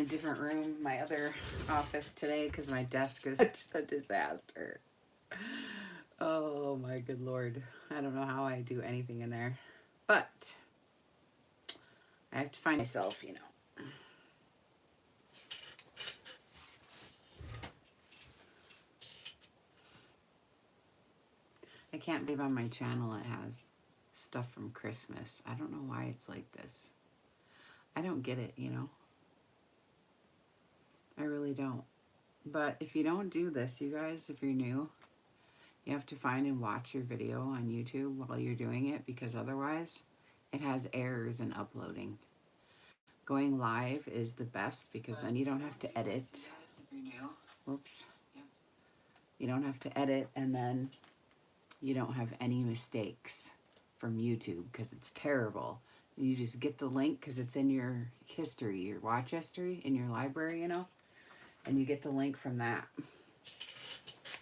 a different room, my other office today, because my desk is such a disaster. Oh my good lord. I don't know how I do anything in there. But I have to find myself, you know. I can't believe on my channel it has stuff from Christmas. I don't know why it's like this. I don't get it, you know. I really don't. But if you don't do this, you guys, if you're new, you have to find and watch your video on YouTube while you're doing it, because otherwise it has errors in uploading. Going live is the best because then you don't have to edit. Whoops. You don't have to edit, and then you don't have any mistakes from YouTube because it's terrible. You just get the link because it's in your history, your watch history, in your library, you know, and you get the link from that.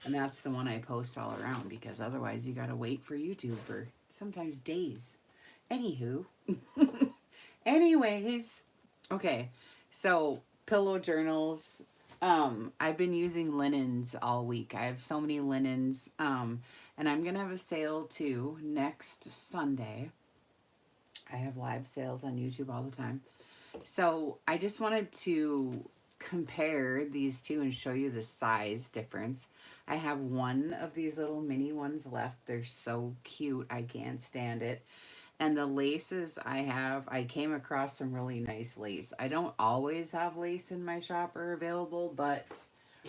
And that's the one I post all around, because otherwise you got to wait for YouTube for sometimes days. Anywho, anyways, okay, so pillow journals. I've been using linens all week. I have so many linens, and I'm gonna have a sale too next Sunday. I have live sales on YouTube all the time. So I just wanted to compare these two and show you the size difference. I have one of these little mini ones left. They're so cute. I can't stand it. And the laces I came across some really nice lace. I don't always have lace in my shop or available, but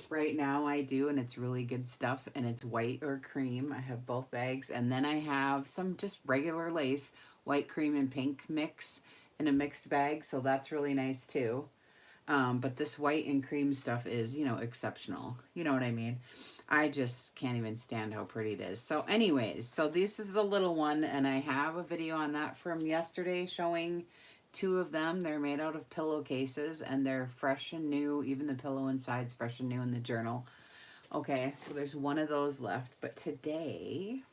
right now I do, and it's really good stuff, and it's white or cream. I have both bags. And then I have some just regular lace, white, cream, and pink mix in a mixed bag, so that's really nice too. But this white and cream stuff is, you know, exceptional. You know what I mean? I just can't even stand how pretty it is. So anyways, so this is the little one, and I have a video on that from yesterday showing two of them. They're made out of pillowcases, and they're fresh and new. Even the pillow inside's fresh and new in the journal. Okay, so there's one of those left. But today,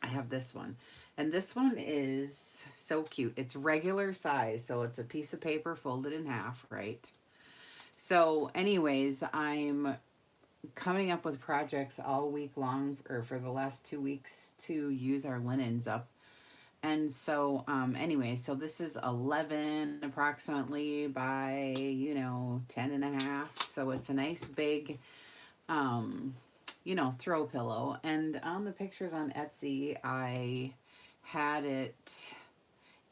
I have this one. And this one is so cute. It's regular size, so it's a piece of paper folded in half, right? So anyways, I'm coming up with projects all week long, or for the last 2 weeks, to use our linens up. And so anyway, so this is 11 approximately by, you know, 10 and a half. So it's a nice big, you know, throw pillow. And on the pictures on Etsy, I had it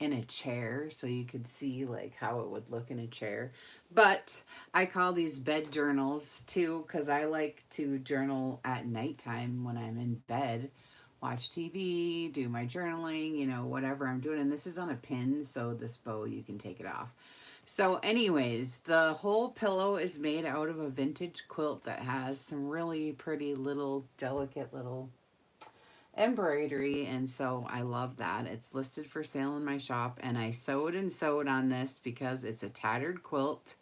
in a chair so you could see like how it would look in a chair. But I call these bed journals too, because I like to journal at nighttime when I'm in bed, watch TV, do my journaling, you know, whatever I'm doing. And this is on a pin, so this bow, you can take it off. So anyways, the whole pillow is made out of a vintage quilt that has some really pretty little, delicate little embroidery, and so I love that. It's listed for sale in my shop, and I sewed and sewed on this because it's a tattered quilt.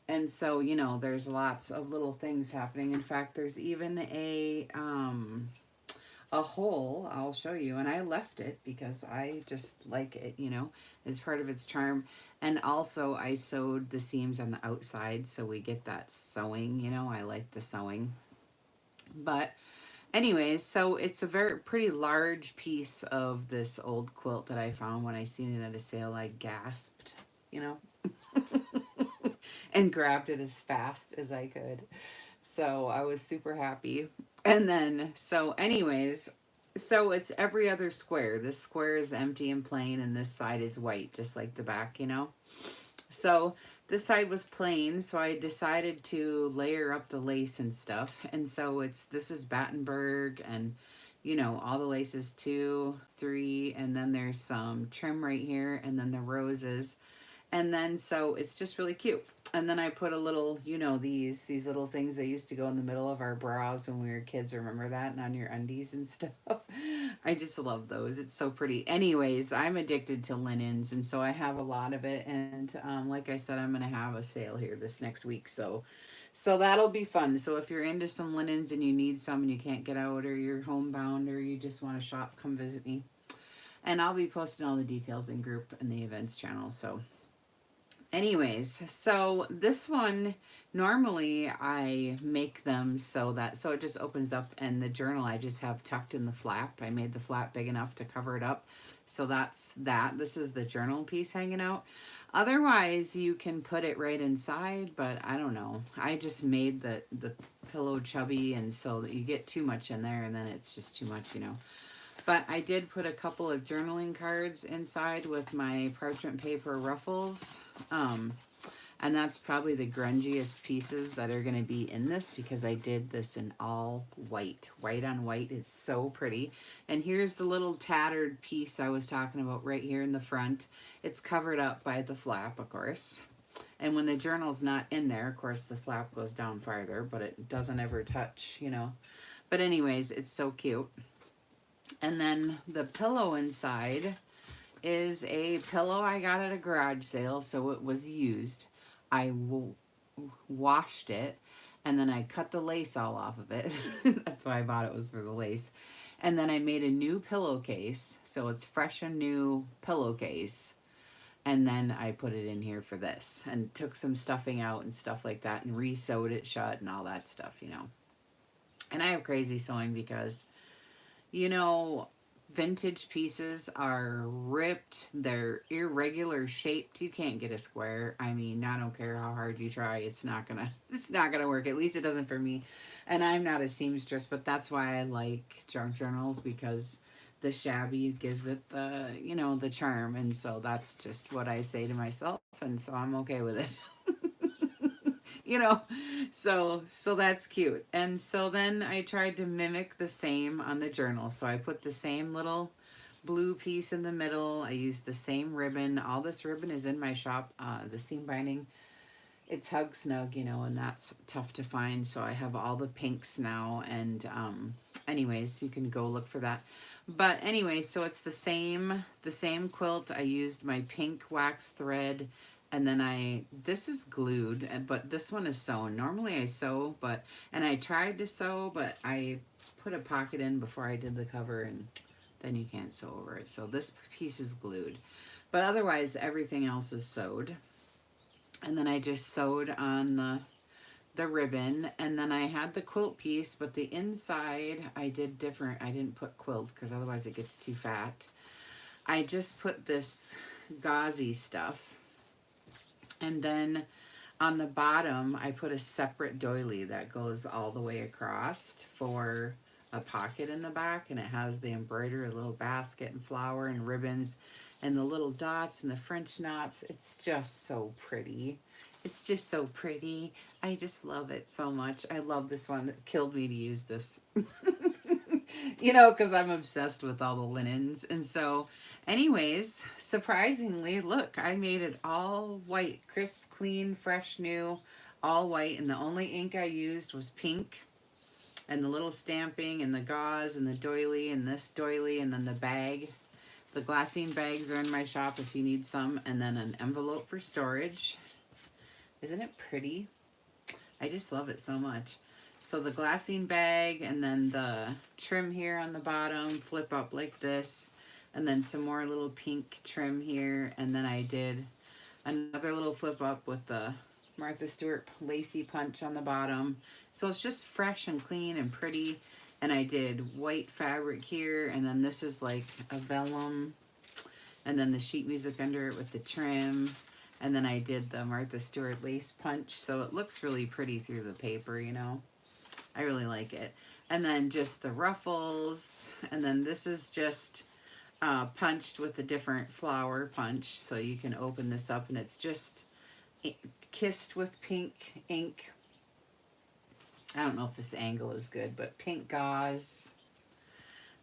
And so, you know, there's lots of little things happening. In fact, there's even a hole I'll show you, and I left it because I just like it, you know, as part of its charm. And also I sewed the seams on the outside so we get that sewing, you know. I like the sewing. But anyways, so it's a very pretty large piece of this old quilt that I found when I seen it at a sale. I gasped, you know, and grabbed it as fast as I could. So I was super happy. And then, so anyways, so it's every other square. This square is empty and plain, and this side is white, just like the back, you know. So this side was plain, so I decided to layer up the lace and stuff. And so this is Battenberg, and you know, all the laces, 2, 3, and then there's some trim right here, and then the roses. And then, so it's just really cute. And then I put a little, you know, these little things that used to go in the middle of our bras when we were kids. Remember that? And on your undies and stuff. I just love those. It's so pretty. Anyways, I'm addicted to linens, and so I have a lot of it. And like I said, I'm going to have a sale here this next week. So that'll be fun. So if you're into some linens and you need some and you can't get out, or you're homebound, or you just want to shop, come visit me. And I'll be posting all the details in group in the events channel. So Anyways, so this one, normally I make them so it just opens up, and the journal I just have tucked in the flap. I made the flap big enough to cover it up. So that's that. This is the journal piece hanging out. Otherwise, you can put it right inside, but I don't know. I just made the pillow chubby, and so that you get too much in there and then it's just too much, you know. But I did put a couple of journaling cards inside with my parchment paper ruffles. Um, and that's probably the grungiest pieces that are going to be in this, because I did this in all white. White on white is so pretty. And here's the little tattered piece I was talking about right here in the front. It's covered up by the flap, of course. And when the journal's not in there, of course, the flap goes down farther, but it doesn't ever touch, you know. But anyways, it's so cute. And then the pillow inside is a pillow I got at a garage sale, so it was used. I washed it, and then I cut the lace all off of it. That's why I bought it, was for the lace. And then I made a new pillowcase, so it's fresh and new pillowcase. And then I put it in here for this, and took some stuffing out and stuff like that, and re-sewed it shut and all that stuff, you know. And I have crazy sewing because, you know, vintage pieces are ripped. They're irregular shaped. You can't get a square. I mean, I don't care how hard you try. It's not gonna work. At least it doesn't for me. And I'm not a seamstress, but that's why I like junk journals, because the shabby gives it the, you know, the charm. And so that's just what I say to myself. And so I'm okay with it. You know, so that's cute. And so then I tried to mimic the same on the journal. So I put the same little blue piece in the middle. I used the same ribbon. All this ribbon is in my shop. The seam binding, it's Hug Snug, you know, and that's tough to find. So I have all the pinks now. And anyways, you can go look for that. But anyway, so it's the same quilt. I used my pink wax thread, and then this is glued, but this one is sewn. Normally I sew, and I tried to sew, but I put a pocket in before I did the cover, and then you can't sew over it. So this piece is glued, but otherwise everything else is sewed. And then I just sewed on the ribbon, and then I had the quilt piece, but the inside I did different. I didn't put quilt because otherwise it gets too fat. I just put this gauzy stuff. And then on the bottom, I put a separate doily that goes all the way across for a pocket in the back. And it has the embroidery, a little basket and flower and ribbons and the little dots and the French knots. It's just so pretty. It's just so pretty. I just love it so much. I love this one. It killed me to use this. You know, because I'm obsessed with all the linens. And so, anyways, surprisingly, look, I made it all white, crisp, clean, fresh, new, all white. And the only ink I used was pink. And the little stamping and the gauze and the doily and this doily and then the bag. The glassine bags are in my shop if you need some. And then an envelope for storage. Isn't it pretty? I just love it so much. So the glassine bag, and then the trim here on the bottom, flip up like this, and then some more little pink trim here, and then I did another little flip up with the Martha Stewart lacy punch on the bottom. So it's just fresh and clean and pretty, and I did white fabric here, and then this is like a vellum, and then the sheet music under it with the trim, and then I did the Martha Stewart lace punch, so it looks really pretty through the paper, you know. I really like it. And then just the ruffles. And then this is just punched with a different flower punch. So you can open this up and it's just kissed with pink ink. I don't know if this angle is good, but pink gauze.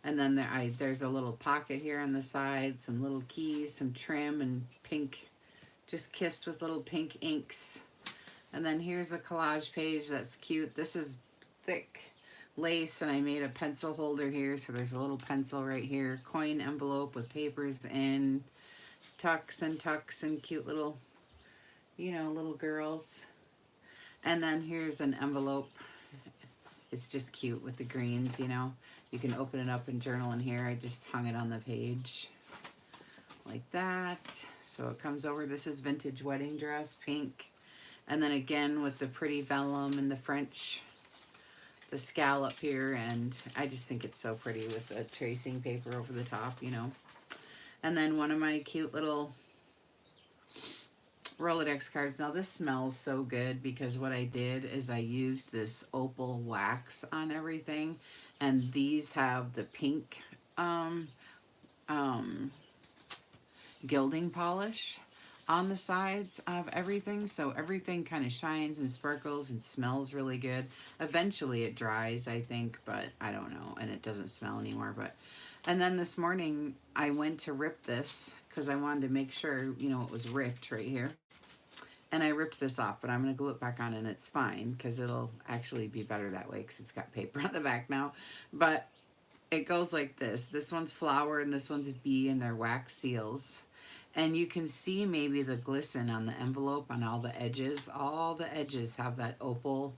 And then there's a little pocket here on the side, some little keys, some trim, and pink, just kissed with little pink inks. And then here's a collage page that's cute. This is thick lace, and I made a pencil holder here, so there's a little pencil right here, coin envelope with papers in, tucks and cute little, you know, little girls. And then here's an envelope. It's just cute with the greens, you know. You can open it up and journal in here. I just hung it on the page like that. So it comes over. This is vintage wedding dress, pink. And then again with the pretty vellum and the French, the scallop here. And I just think it's so pretty with the tracing paper over the top, you know. And then one of my cute little Rolodex cards. Now this smells so good because what I did is I used this opal wax on everything. And these have the pink gilding polish on the sides of everything, so everything kind of shines and sparkles and smells really good. Eventually it dries, I think, but I don't know, and it doesn't smell anymore. But and then this morning I went to rip this because I wanted to make sure, you know, it was ripped right here, and I ripped this off, but I'm going to glue it back on, and it's fine because it'll actually be better that way because it's got paper on the back now. But it goes like this. This one's flower and this one's a bee, and they're wax seals. And you can see maybe the glisten on the envelope on all the edges. All the edges have that opal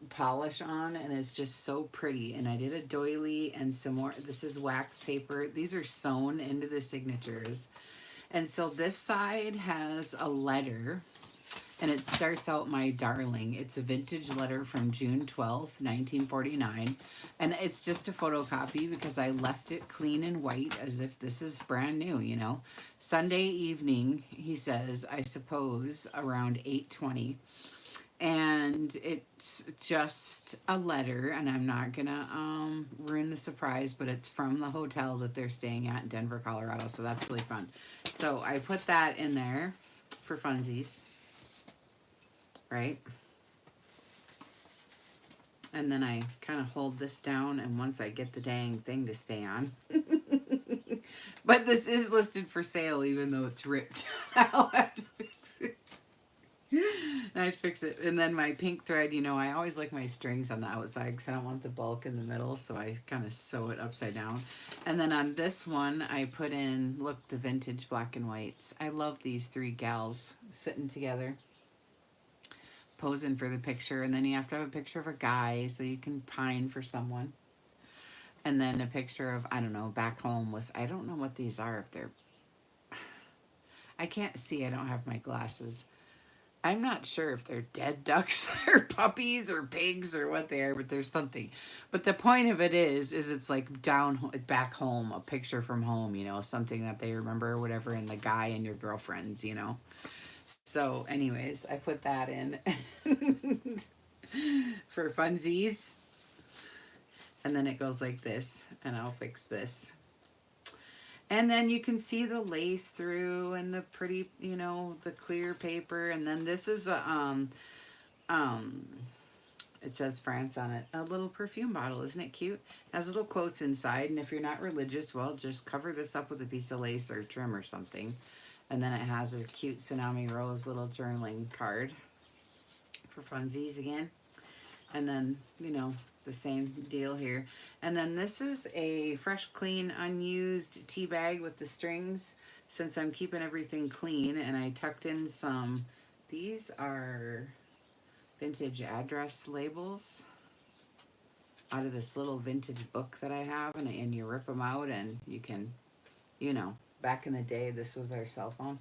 polish on, and it's just so pretty. And I did a doily and some more. This is wax paper. These are sewn into the signatures. And so this side has a letter, and it starts out, "My darling." It's a vintage letter from June 12th, 1949. And it's just a photocopy because I left it clean and white as if this is brand new, you know. Sunday evening, he says, I suppose, around 8:20. And it's just a letter, and I'm not going to ruin the surprise, but it's from the hotel that they're staying at in Denver, Colorado. So that's really fun. So I put that in there for funsies. Right? And then I kind of hold this down, and once I get the dang thing to stay on. But this is listed for sale even though it's ripped. I'll have to fix it. I have to fix it. And then my pink thread, you know, I always like my strings on the outside because I don't want the bulk in the middle, so I kind of sew it upside down. And then on this one, I put in, look, the vintage black and whites. I love these three gals sitting together, posing for the picture. And then you have to have a picture of a guy so you can pine for someone. And then a picture of, I don't know, back home with, I don't know what these are, if they're, I can't see, I don't have my glasses. I'm not sure if they're dead ducks or puppies or pigs or what they are, but there's something. But the point of it is it's like back home, a picture from home, you know, something that they remember or whatever, and the guy and your girlfriends, you know. So anyways, I put that in for funsies. And then it goes like this, and I'll fix this. And then you can see the lace through and the pretty, you know, the clear paper. And then this is a, it says France on it, a little perfume bottle. Isn't it cute? It has little quotes inside. And if you're not religious, well, just cover this up with a piece of lace or trim or something. And then it has a cute Tsunami Rose little journaling card for funsies again. And then, you know, the same deal here. And then this is a fresh, clean, unused tea bag with the strings, since I'm keeping everything clean. And I tucked in some, these are vintage address labels out of this little vintage book that I have. And you rip them out and you can, you know, back in the day, this was our cell phone.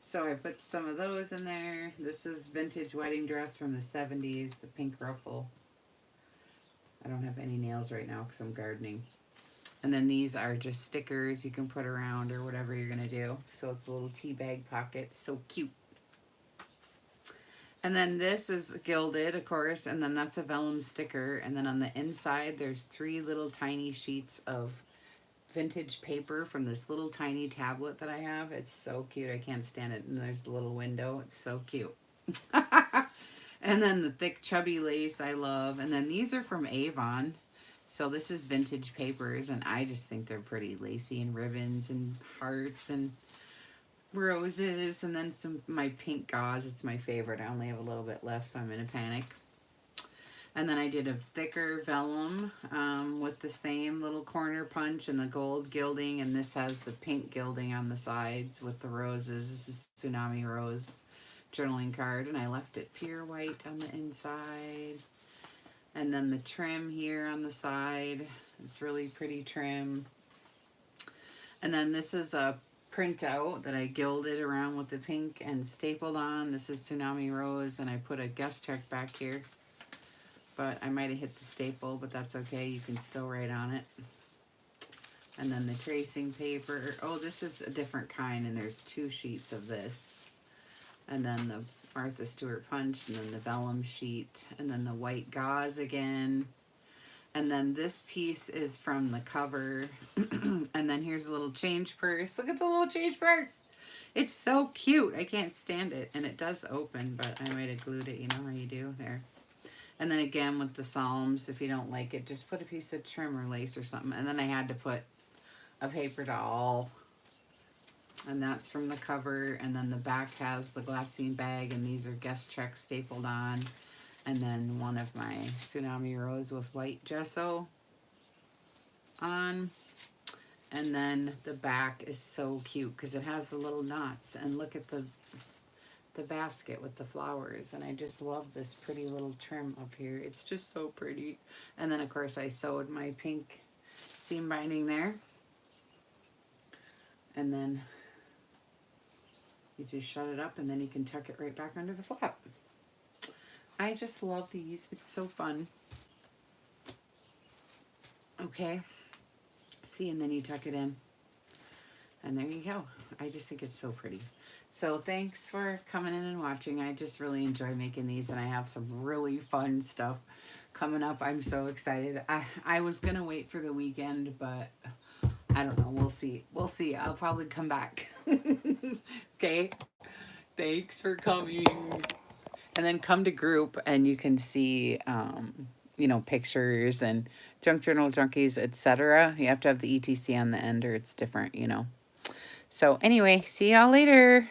So I put some of those in there. This is vintage wedding dress from the 70s, the pink ruffle. I don't have any nails right now because I'm gardening. And then these are just stickers you can put around or whatever you're going to do. So it's a little tea bag pocket. So cute. And then this is gilded, of course, and then that's a vellum sticker. And then on the inside, there's 3 little tiny sheets of vintage paper from this little tiny tablet that I have. It's so cute. I can't stand it. And there's the little window. It's so cute. And then the thick chubby lace I love. And then these are from Avon. So this is vintage papers, and I just think they're pretty, lacy and ribbons and hearts and roses. And then some my pink gauze. It's my favorite. I only have a little bit left, so I'm in a panic. And then I did a thicker vellum with the same little corner punch and the gold gilding. And this has the pink gilding on the sides with the roses. This is Tsunami Rose journaling card. And I left it pure white on the inside. And then the trim here on the side. It's really pretty trim. And then this is a printout that I gilded around with the pink and stapled on. This is Tsunami Rose, and I put a guest check back here. But I might have hit the staple, but that's okay. You can still write on it. And then the tracing paper. Oh, this is a different kind, and there's 2 sheets of this. And then the Martha Stewart punch, and then the vellum sheet, and then the white gauze again. And then this piece is from the cover. And then here's a little change purse. Look at the little change purse. It's so cute. I can't stand it. And it does open, but I might have glued it. You know how you do there. And then again with the Psalms, if you don't like it, just put a piece of trim or lace or something. And then I had to put a paper doll. And that's from the cover. And then the back has the glassine bag. And these are guest checks stapled on. And then one of my Tsunami Rose with white gesso on. And then the back is so cute because it has the little knots. And look at the basket with the flowers. And I just love this pretty little trim up here. It's just so pretty. And then, of course, I sewed my pink seam binding there. And then you just shut it up and then you can tuck it right back under the flap. I just love these. It's so fun. Okay. See, and then you tuck it in. And there you go. I just think it's so pretty. So thanks for coming in and watching. I just really enjoy making these, and I have some really fun stuff coming up. I'm so excited. I was going to wait for the weekend, but I don't know. We'll see. We'll see. I'll probably come back. Okay. Thanks for coming. And then come to group and you can see, you know, pictures and junk journal junkies, etc. You have to have the ETC on the end or it's different, you know. So anyway, see y'all later.